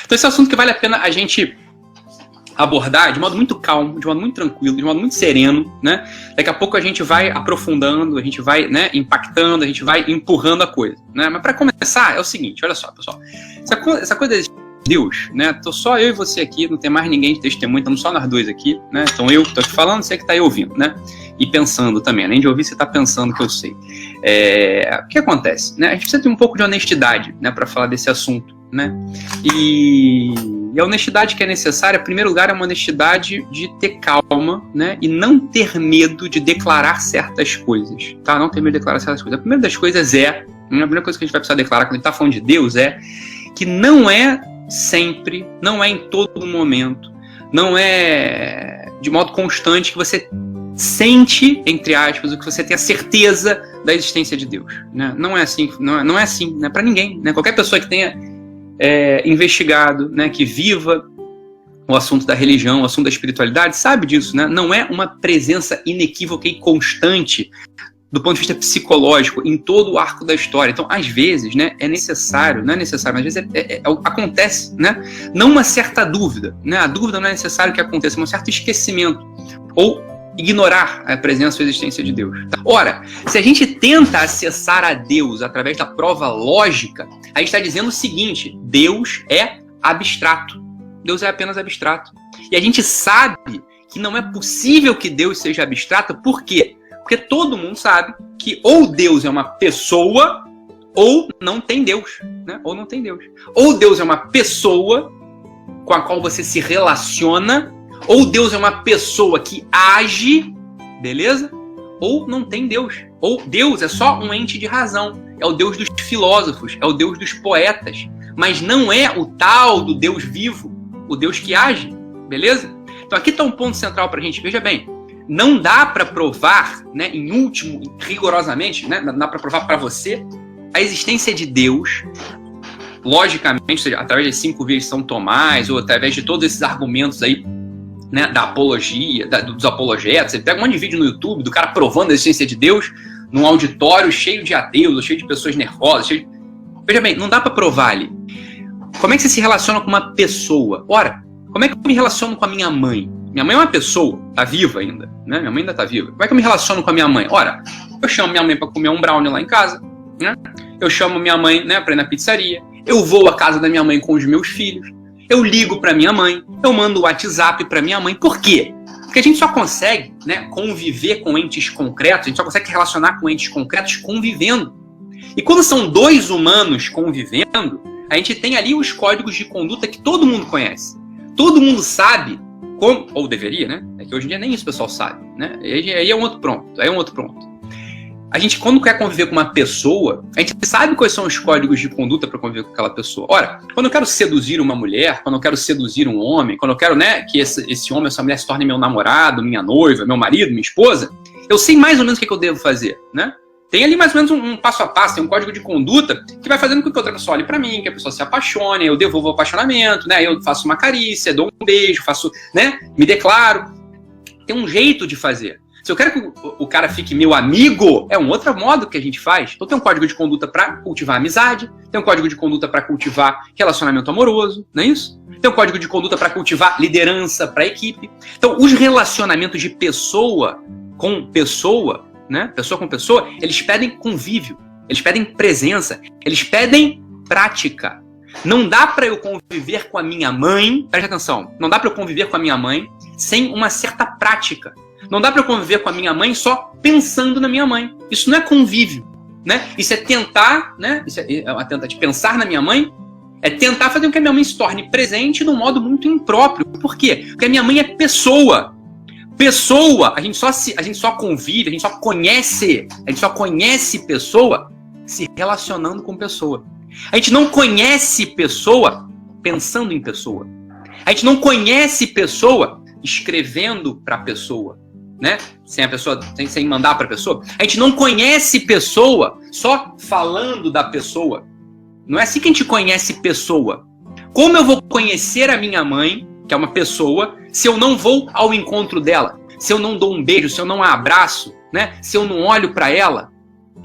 Então esse é um assunto que vale a pena a gente abordar de modo muito calmo, de modo muito tranquilo, de modo muito sereno, né? Daqui a pouco a gente vai aprofundando, a gente vai, né, impactando, a gente vai empurrando a coisa, né? Mas para começar é o seguinte, olha só, pessoal, essa coisa de Deus, né? Tô só eu e você aqui, não tem mais ninguém de testemunho, estamos só nós dois aqui, né? Então eu que tô te falando, você que tá aí ouvindo, né? E pensando também, além de ouvir, você tá pensando que eu sei. O que acontece, né? A gente precisa ter um pouco de honestidade, né, para falar desse assunto, né? E a honestidade que é necessária, em primeiro lugar, é uma honestidade de ter calma, né? E não ter medo de declarar certas coisas, tá? Não ter medo de declarar certas coisas. A primeira das coisas a primeira coisa que a gente vai precisar declarar quando a gente tá falando de Deus é que não é sempre, não é em todo momento, não é de modo constante que você sente, entre aspas, o que você tem a certeza da existência de Deus, né? Não é assim, não é assim, né? Para ninguém, né? Qualquer pessoa que tenha investigado, né, que viva o assunto da religião, o assunto da espiritualidade, sabe disso, né? Não é uma presença inequívoca e constante do ponto de vista psicológico em todo o arco da história. Então, às vezes, né, é necessário, não é necessário, mas às vezes acontece, né? Não uma certa dúvida, né? A dúvida não é necessário que aconteça, é um certo esquecimento ou ignorar a presença ou a existência de Deus. Ora, se a gente tenta acessar a Deus através da prova lógica, a gente está dizendo o seguinte: Deus é abstrato. Deus é apenas abstrato. E a gente sabe que não é possível que Deus seja abstrato. Por quê? Porque todo mundo sabe que ou Deus é uma pessoa ou não tem Deus, né? Ou não tem Deus. Ou Deus é uma pessoa com a qual você se relaciona, ou Deus é uma pessoa que age, beleza? Ou não tem Deus. Ou Deus é só um ente de razão. É o Deus dos filósofos, é o Deus dos poetas. Mas não é o tal do Deus vivo, o Deus que age, beleza? Então aqui está um ponto central para a gente. Veja bem, não dá para provar, né, em último, rigorosamente, né, não dá para provar para você a existência de Deus, logicamente, ou seja, através das 5 vias de São Tomás, ou através de todos esses argumentos aí, né, da apologia, dos apologetas. Você pega um monte de vídeo no YouTube do cara provando a existência de Deus num auditório cheio de ateus, cheio de pessoas nervosas. Veja bem, não dá para provar ali. Como é que você se relaciona com uma pessoa? Ora, como é que eu me relaciono com a minha mãe? Minha mãe é uma pessoa, tá viva ainda, né? Minha mãe ainda tá viva. Como é que eu me relaciono com a minha mãe? Ora, eu chamo minha mãe para comer um brownie lá em casa, né? Eu chamo minha mãe, né, para ir na pizzaria. Eu vou à casa da minha mãe com os meus filhos. Eu ligo para minha mãe, eu mando o WhatsApp para minha mãe. Por quê? Porque a gente só consegue, né, conviver com entes concretos, a gente só consegue relacionar com entes concretos convivendo. E quando são dois humanos convivendo, a gente tem ali os códigos de conduta que todo mundo conhece. Todo mundo sabe como, ou deveria, né? É que hoje em dia nem isso o pessoal sabe, né? Aí é um outro ponto. A gente, quando quer conviver com uma pessoa, a gente sabe quais são os códigos de conduta para conviver com aquela pessoa. Ora, quando eu quero seduzir uma mulher, quando eu quero seduzir um homem, quando eu quero, né, que esse homem, essa mulher se torne meu namorado, minha noiva, meu marido, minha esposa, eu sei mais ou menos o que eu devo fazer, né? Tem ali mais ou menos um passo a passo, tem um código de conduta que vai fazendo com que a outra pessoa olhe pra mim, que a pessoa se apaixone, eu devolvo o apaixonamento, né? Eu faço uma carícia, dou um beijo, faço, né? Me declaro. Tem um jeito de fazer. Se eu quero que o cara fique meu amigo, é um outro modo que a gente faz. Então tem um código de conduta para cultivar amizade, tem um código de conduta para cultivar relacionamento amoroso, não é isso? Tem um código de conduta para cultivar liderança para a equipe. Então os relacionamentos de pessoa com pessoa, né? Pessoa com pessoa, eles pedem convívio, eles pedem presença, eles pedem prática. Não dá para eu conviver com a minha mãe, preste atenção, não dá para eu conviver com a minha mãe sem uma certa prática. Não dá para eu conviver com a minha mãe só pensando na minha mãe. Isso não é convívio, né? Isso é tentar, né? Isso é uma tentativa de pensar na minha mãe, é tentar fazer com que a minha mãe se torne presente de um modo muito impróprio. Por quê? Porque a minha mãe é pessoa. Pessoa, a gente só convive, a gente só conhece pessoa se relacionando com pessoa. A gente não conhece pessoa pensando em pessoa. A gente não conhece pessoa escrevendo para a pessoa, né? Sem mandar para a pessoa. A gente não conhece pessoa só falando da pessoa. Não é assim que a gente conhece pessoa. Como eu vou conhecer a minha mãe, que é uma pessoa, se eu não vou ao encontro dela? Se eu não dou um beijo, se eu não a abraço, né? Se eu não olho para ela?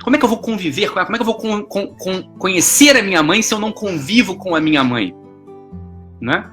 Como é que eu vou conviver com ela? Como é que eu vou conhecer a minha mãe se eu não convivo com a minha mãe? né?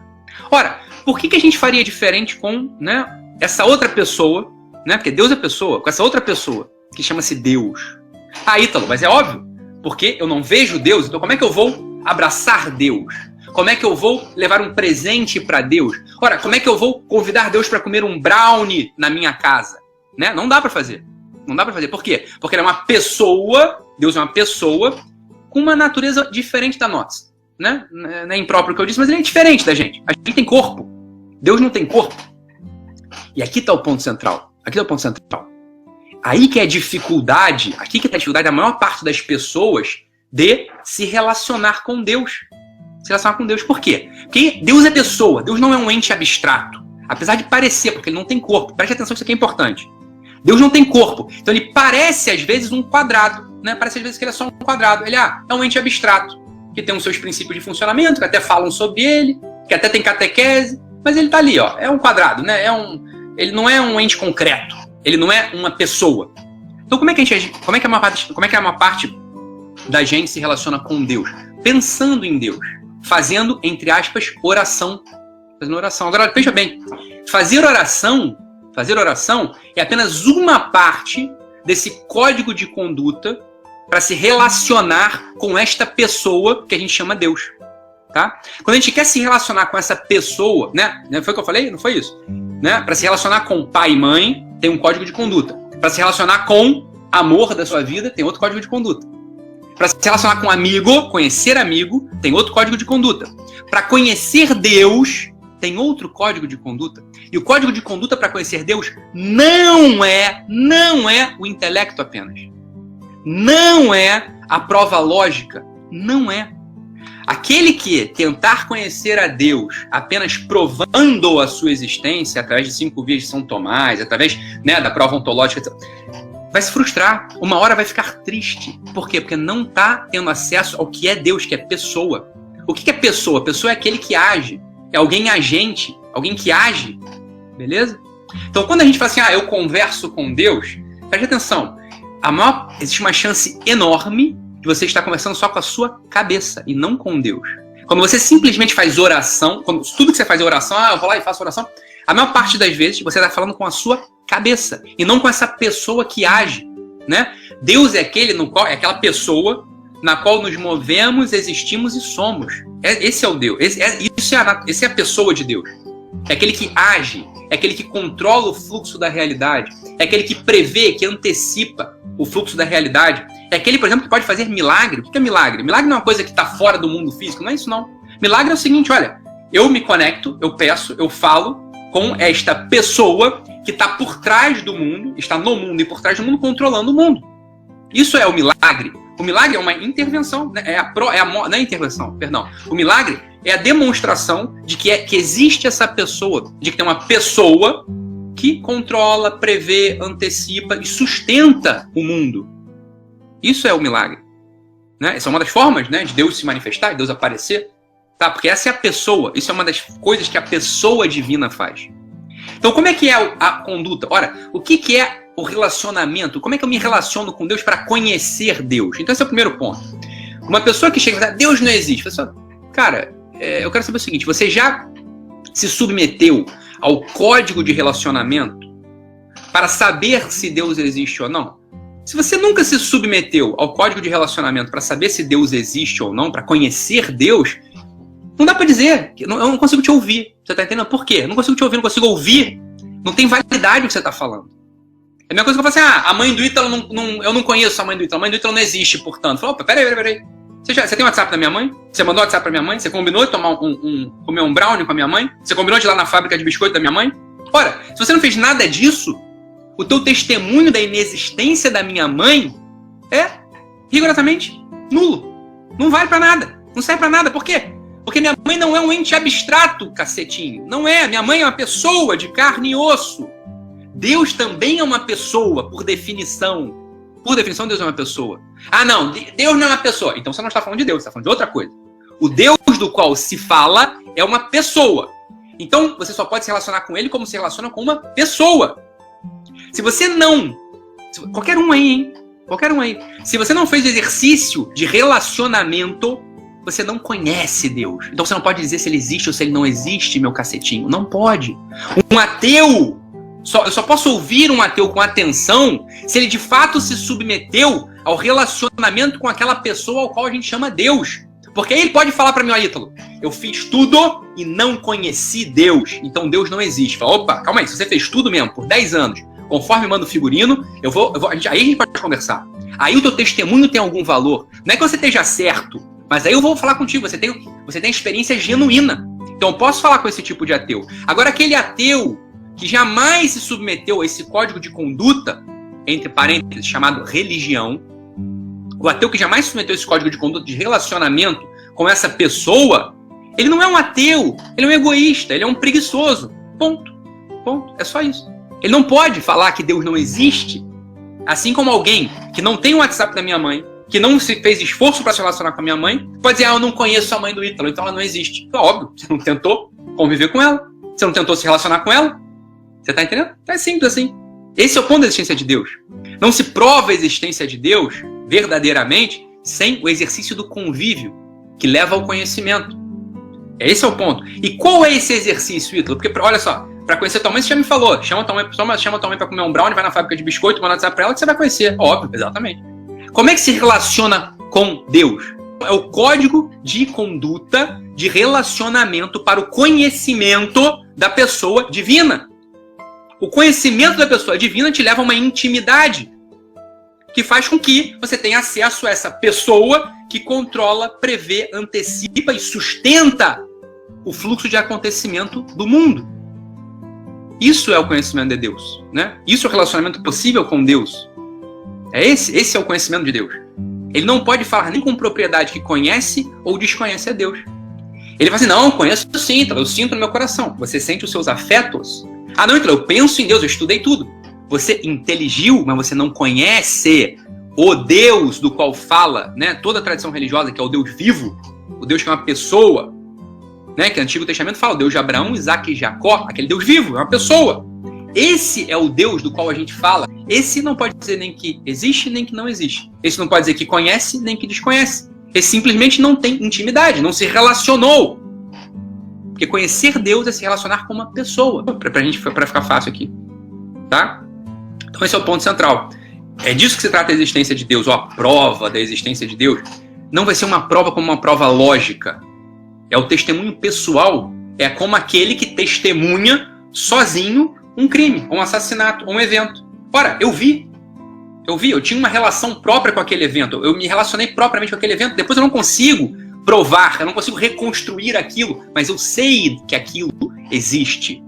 Ora, por que a gente faria diferente com, né, essa outra pessoa, né? Porque Deus é pessoa, com essa outra pessoa, que chama-se Deus. Ah, Ítalo, mas é óbvio, porque eu não vejo Deus, então como é que eu vou abraçar Deus? Como é que eu vou levar um presente para Deus? Ora, como é que eu vou convidar Deus para comer um brownie na minha casa? Né? Não dá para fazer. Não dá para fazer. Por quê? Porque ele é uma pessoa, Deus é uma pessoa com uma natureza diferente da nossa. Né? Não é impróprio o que eu disse, mas ele é diferente da gente. A gente tem corpo. Deus não tem corpo. E aqui está o ponto central. Aqui está o ponto central. Aí que é a dificuldade, aqui que está a dificuldade da maior parte das pessoas de se relacionar com Deus. Se relacionar com Deus. Por quê? Porque Deus é pessoa. Deus não é um ente abstrato. Apesar de parecer, porque ele não tem corpo. Preste atenção, isso aqui é importante. Deus não tem corpo. Então ele parece, às vezes, um quadrado. Né? Parece, às vezes, que ele é só um quadrado. Ele é um ente abstrato, que tem os seus princípios de funcionamento, que até falam sobre ele, que até tem catequese. Mas ele está ali, ó. É um quadrado, né? Ele não é um ente concreto. Ele não é uma pessoa. Então como é que a maior parte da gente se relaciona com Deus? Pensando em Deus. Fazendo, entre aspas, oração. Fazendo oração. Agora, veja bem. Fazer oração é apenas uma parte desse código de conduta para se relacionar com esta pessoa que a gente chama Deus. Tá? Quando a gente quer se relacionar com essa pessoa, né? Foi o que eu falei? Não foi isso? Né? Para se relacionar com pai e mãe, tem um código de conduta. Para se relacionar com amor da sua vida, tem outro código de conduta. Para se relacionar com amigo, conhecer amigo, tem outro código de conduta. Para conhecer Deus, tem outro código de conduta. E o código de conduta para conhecer Deus não é o intelecto apenas. Não é a prova lógica. Não é. Aquele que tentar conhecer a Deus apenas provando a sua existência através de 5 vias de São Tomás, através, né, da prova ontológica, vai se frustrar. Uma hora vai ficar triste. Por quê? Porque não está tendo acesso ao que é Deus, que é pessoa. O que é pessoa? Pessoa é aquele que age. É alguém agente, alguém que age. Beleza? Então, quando a gente fala assim, eu converso com Deus, preste atenção. Existe uma chance enorme de você estar conversando só com a sua cabeça e não com Deus. Quando você simplesmente faz oração, tudo que você faz é oração, eu vou lá e faço oração, a maior parte das vezes você está falando com a sua cabeça e não com essa pessoa que age. Né? Deus é é aquela pessoa na qual nos movemos, existimos e somos. Esse é o Deus. Essa é a pessoa de Deus. É aquele que age, é aquele que controla o fluxo da realidade, é aquele que prevê, que antecipa o fluxo da realidade. É aquele, por exemplo, que pode fazer milagre. O que é milagre? Milagre não é uma coisa que está fora do mundo físico, não é isso não. Milagre é o seguinte, olha, eu me conecto, eu peço, eu falo com esta pessoa que está por trás do mundo, está no mundo e por trás do mundo, controlando o mundo. Isso é o milagre. O milagre é uma intervenção, né? Não é intervenção, perdão. O milagre é a demonstração de que existe essa pessoa, de que tem uma pessoa que controla, prevê, antecipa e sustenta o mundo. Isso é o milagre. Né? Essa é uma das formas, né, de Deus se manifestar, de Deus aparecer. Tá? Porque essa é a pessoa, isso é uma das coisas que a pessoa divina faz. Então, como é que é a conduta? Ora, o que é o relacionamento? Como é que eu me relaciono com Deus para conhecer Deus? Então, esse é o primeiro ponto. Uma pessoa que chega e fala, Deus não existe. Pessoa, cara, eu quero saber o seguinte, você já se submeteu ao código de relacionamento para saber se Deus existe ou não? Se você nunca se submeteu ao código de relacionamento para saber se Deus existe ou não, para conhecer Deus, não dá para dizer. Eu não consigo te ouvir. Você tá entendendo? Por quê? Eu não consigo te ouvir, não consigo ouvir. Não tem validade o que você tá falando. É a mesma coisa que eu falo assim, a mãe do Ítalo, eu não conheço a mãe do Ítalo. A mãe do Ítalo não existe, portanto. Eu falo, opa, peraí. Você tem WhatsApp da minha mãe? Você mandou WhatsApp pra minha mãe? Você combinou de comer um brownie com a minha mãe? Você combinou de ir lá na fábrica de biscoito da minha mãe? Ora, se você não fez nada disso, o teu testemunho da inexistência da minha mãe é rigorosamente nulo. Não vale pra nada. Não serve pra nada. Por quê? Porque minha mãe não é um ente abstrato, cacetinho. Não é. Minha mãe é uma pessoa de carne e osso. Deus também é uma pessoa, por definição. Por definição, Deus é uma pessoa. Ah, não. Deus não é uma pessoa. Então você não está falando de Deus, você está falando de outra coisa. O Deus do qual se fala é uma pessoa. Então você só pode se relacionar com ele como se relaciona com uma pessoa. Se você não... Qualquer um aí, hein? Qualquer um aí. Se você não fez o exercício de relacionamento, você não conhece Deus. Então você não pode dizer se ele existe ou se ele não existe, meu cacetinho. Não pode. Um ateu, eu só posso ouvir um ateu com atenção se ele de fato se submeteu ao relacionamento com aquela pessoa ao qual a gente chama Deus. Porque aí ele pode falar para mim, ó, Ítalo, eu fiz tudo e não conheci Deus, então Deus não existe. Fala, opa, calma aí, se você fez tudo mesmo por 10 anos, conforme manda o figurino, aí a gente pode conversar. Aí o teu testemunho tem algum valor. Não é que você esteja certo, mas aí eu vou falar contigo, você tem experiência genuína. Então eu posso falar com esse tipo de ateu. Agora aquele ateu que jamais se submeteu a esse código de conduta, entre parênteses, chamado religião, o ateu que jamais se submeteu a esse código de conduta de relacionamento com essa pessoa, ele não é um ateu, ele é um egoísta, ele é um preguiçoso. Ponto. Ponto. É só isso. Ele não pode falar que Deus não existe, assim como alguém que não tem o WhatsApp da minha mãe, que não se fez esforço para se relacionar com a minha mãe, pode dizer, eu não conheço a mãe do Ítalo, então ela não existe. Então, óbvio, você não tentou conviver com ela, você não tentou se relacionar com ela. Você tá entendendo? É simples assim. Esse é o ponto da existência de Deus. Não se prova a existência de Deus verdadeiramente sem o exercício do convívio, que leva ao conhecimento. Esse é o ponto. E qual é esse exercício, Ítalo? Porque, olha só, para conhecer tua mãe, você já me falou. Chama tua mãe para comer um brownie, vai na fábrica de biscoito, manda WhatsApp para ela que você vai conhecer. Óbvio, exatamente. Como é que se relaciona com Deus? É o código de conduta de relacionamento para o conhecimento da pessoa divina. O conhecimento da pessoa divina te leva a uma intimidade que faz com que você tenha acesso a essa pessoa que controla, prevê, antecipa e sustenta o fluxo de acontecimento do mundo. Isso é o conhecimento de Deus, né? Isso é o relacionamento possível com Deus. Esse é o conhecimento de Deus. Ele não pode falar nem com propriedade que conhece ou desconhece a Deus. Ele fala assim, não, conheço sim, eu sinto no meu coração. Você sente os seus afetos? Ah, não, então eu penso em Deus, eu estudei tudo. Você inteligiu, mas você não conhece o Deus do qual fala, né? Toda a tradição religiosa, que é o Deus vivo, o Deus que é uma pessoa, né? Que o Antigo Testamento fala, o Deus de Abraão, Isaac e Jacó, aquele Deus vivo, é uma pessoa. Esse é o Deus do qual a gente fala. Esse não pode dizer nem que existe, nem que não existe. Esse não pode dizer que conhece, nem que desconhece. Esse simplesmente não tem intimidade, não se relacionou. Porque conhecer Deus é se relacionar com uma pessoa. Para ficar fácil aqui. Tá? Então esse é o ponto central. É disso que se trata a existência de Deus, ou a prova da existência de Deus. Não vai ser uma prova como uma prova lógica. É o testemunho pessoal. É como aquele que testemunha sozinho um crime, um assassinato, um evento. Ora, eu tinha uma relação própria com aquele evento, eu me relacionei propriamente com aquele evento, depois eu não consigo provar, eu não consigo reconstruir aquilo, mas eu sei que aquilo existe.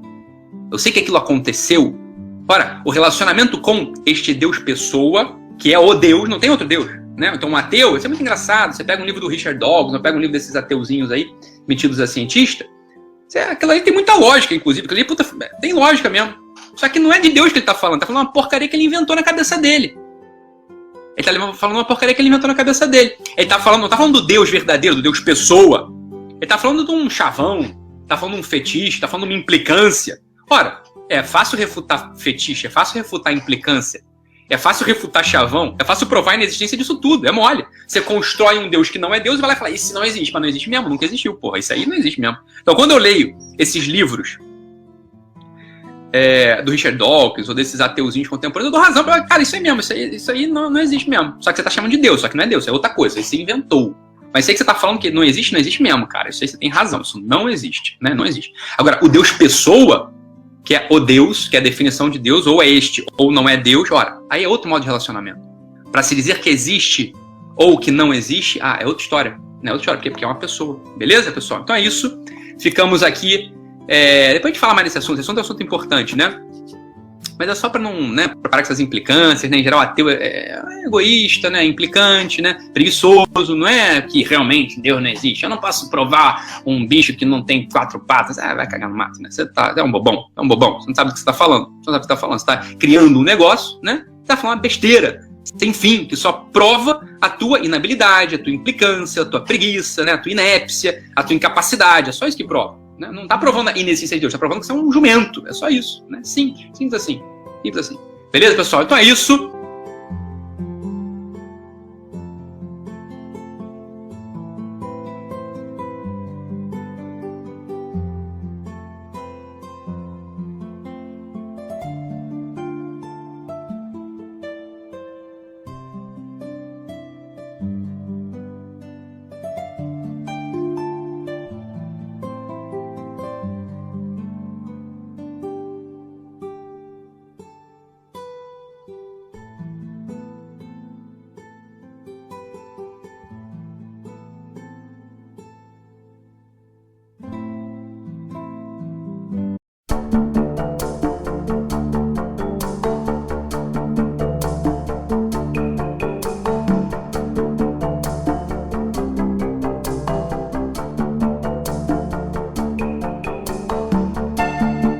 Eu sei que aquilo aconteceu. Ora, o relacionamento com este Deus pessoa, que é o Deus, não tem outro Deus, né? Então um ateu, isso é muito engraçado, você pega um livro do Richard Dawkins, pega um livro desses ateuzinhos aí, metidos a cientista, aquilo aí tem muita lógica, inclusive, aquilo aí, puta, tem lógica mesmo. Só que não é de Deus que ele tá falando uma porcaria que ele inventou na cabeça dele. Ele tá falando uma porcaria que ele inventou na cabeça dele. Ele tá falando, não tá falando do Deus verdadeiro, do Deus pessoa. Ele tá falando de um chavão, tá falando de um fetiche, tá falando de uma implicância. Ora, é fácil refutar fetiche, é fácil refutar implicância, é fácil refutar chavão, é fácil provar a inexistência disso tudo, é mole. Você constrói um Deus que não é Deus e vai lá e fala, isso não existe, mas não existe mesmo, nunca existiu, porra, isso aí não existe mesmo. Então quando eu leio esses livros do Richard Dawkins ou desses ateuzinhos contemporâneos, eu dou razão, cara, isso aí mesmo, isso aí não existe mesmo. Só que você tá chamando de Deus, só que não é Deus, é outra coisa, isso você inventou. Mas isso aí que você tá falando que não existe mesmo, cara, isso aí você tem razão, isso não existe, né, não existe. Agora, o Deus pessoa, que é o Deus, que é a definição de Deus, ou é este, ou não é Deus, ora, aí é outro modo de relacionamento. Para se dizer que existe ou que não existe, é outra história, né, outra história, porque é uma pessoa, beleza, pessoal? Então é isso, ficamos aqui. Depois a gente fala mais desse assunto. Esse assunto é um assunto importante, né? Mas é só para não, né, parar com essas implicâncias, né? Em geral, ateu é egoísta, né? Implicante, né? Preguiçoso. Não é que realmente Deus não existe. Eu não posso provar um bicho que não tem 4 patas. Vai cagar no mato, né? Você é um bobão. Você não sabe do que você está falando. Você não sabe o que você está falando. Você está criando um negócio, né? Você está falando uma besteira sem fim, que só prova a tua inabilidade, a tua implicância, a tua preguiça, né? A tua inépcia, a tua incapacidade. É só isso que prova. Não está provando a inexistência de Deus, está provando que você é um jumento. É só isso, né? Simples assim. Beleza, pessoal? Então é isso.